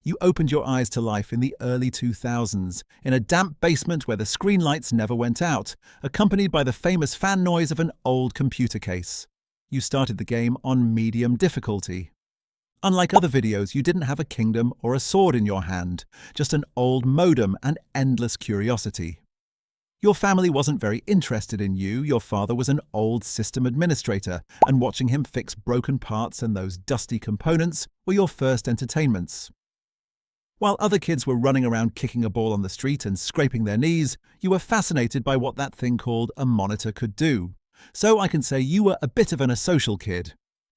You opened your eyes to life in the early 2000s, in a damp basement where the screen lights never went out, accompanied by the famous fan noise of an old computer case. You started the game on medium difficulty. Unlike other videos, you didn't have a kingdom or a sword in your hand, just an old modem and endless curiosity. Your family wasn't very interested in you. Your father was an old system administrator, and watching him fix broken parts and those dusty components were your first entertainments. While other kids were running around kicking a ball on the street and scraping their knees, you were fascinated by what that thing called a monitor could do. So I can say you were a bit of an asocial kid.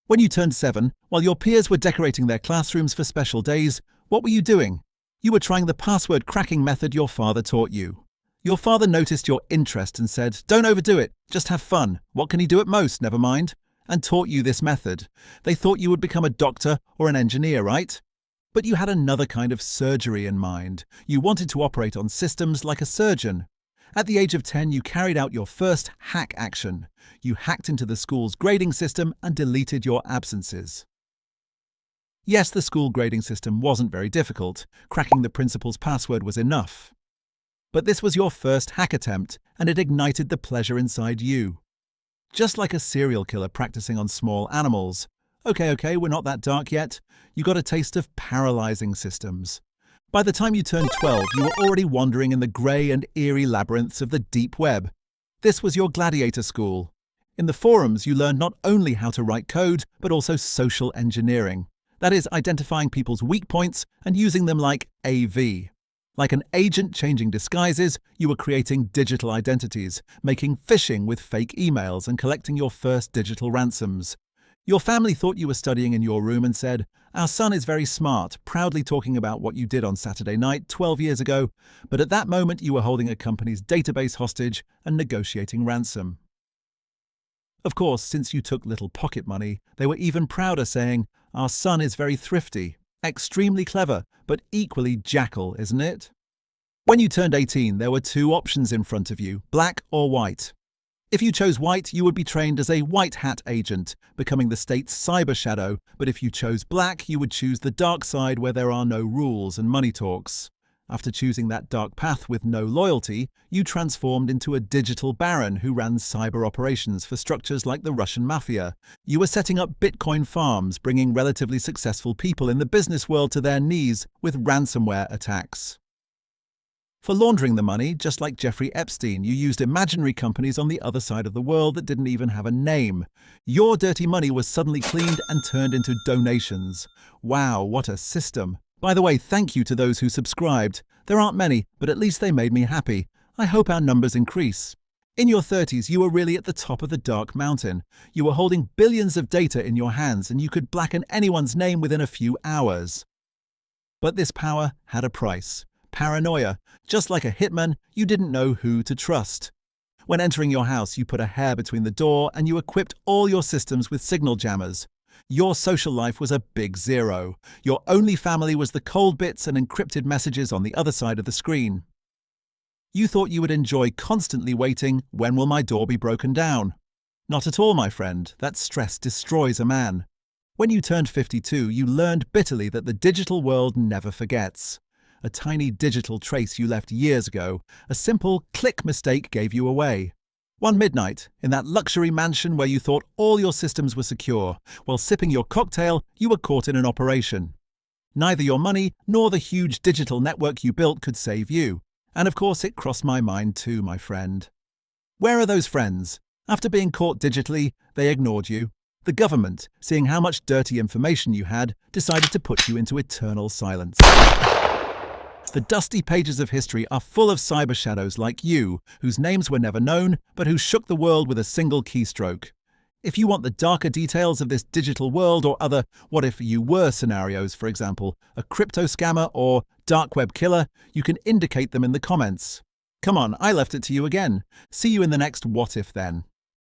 When you turned 7, while your peers were decorating their classrooms for special days, what were you doing? You were trying the password cracking method your father taught you. Your father noticed your interest and said, "Don't overdo it, just have fun. What can he do at most, never mind?" and taught you this method. They thought you would become a doctor or an engineer, right? But you had another kind of surgery in mind. You wanted to operate on systems like a surgeon. At the age of 10, you carried out your first hack action. You hacked into the school's grading system and deleted your absences. Yes, the school grading system wasn't very difficult. Cracking the principal's password was enough. But this was your first hack attempt, and it ignited the pleasure inside you. Just like a serial killer practicing on small animals. Okay, we're not that dark yet. You got a taste of paralyzing systems. By the time you turned 12, you were already wandering in the grey and eerie labyrinths of the deep web. This was your gladiator school. In the forums, you learned not only how to write code, but also social engineering. That is, identifying people's weak points and using them like AV. Like an agent changing disguises, you were creating digital identities, making phishing with fake emails and collecting your first digital ransoms. Your family thought you were studying in your room and said, "Our son is very smart," proudly talking about what you did on Saturday night 12 years ago, but at that moment you were holding a company's database hostage and negotiating ransom. Of course, since you took little pocket money, they were even prouder, saying, "Our son is very thrifty, extremely clever, but equally jackal, isn't it?" When you turned 18, there were 2 options in front of you, black or white. If you chose white, you would be trained as a white hat agent, becoming the state's cyber shadow, but if you chose black, you would choose the dark side where there are no rules and money talks. After choosing that dark path with no loyalty, you transformed into a digital baron who ran cyber operations for structures like the Russian mafia. You were setting up Bitcoin farms, bringing relatively successful people in the business world to their knees with ransomware attacks. For laundering the money, just like Jeffrey Epstein, you used imaginary companies on the other side of the world that didn't even have a name. Your dirty money was suddenly cleaned and turned into donations. Wow, what a system. By the way, thank you to those who subscribed. There aren't many, but at least they made me happy. I hope our numbers increase. In your 30s, you were really at the top of the dark mountain. You were holding billions of data in your hands and you could blacken anyone's name within a few hours. But this power had a price. Paranoia. Just like a hitman, you didn't know who to trust. When entering your house, you put a hair between the door and you equipped all your systems with signal jammers. Your social life was a big zero. Your only family was the cold bits and encrypted messages on the other side of the screen. You thought you would enjoy constantly waiting, when will my door be broken down? Not at all, my friend. That stress destroys a man. When you turned 52, you learned bitterly that the digital world never forgets. A tiny digital trace you left years ago, a simple click mistake gave you away. One midnight, in that luxury mansion where you thought all your systems were secure, while sipping your cocktail, you were caught in an operation. Neither your money nor the huge digital network you built could save you. And of course it crossed my mind too, my friend. Where are those friends? After being caught digitally, they ignored you. The government, seeing how much dirty information you had, decided to put you into eternal silence. The dusty pages of history are full of cyber shadows like you, whose names were never known, but who shook the world with a single keystroke. If you want the darker details of this digital world or other what if you were scenarios, for example, a crypto scammer or dark web killer, you can indicate them in the comments. Come on, I left it to you again. See you in the next What If then.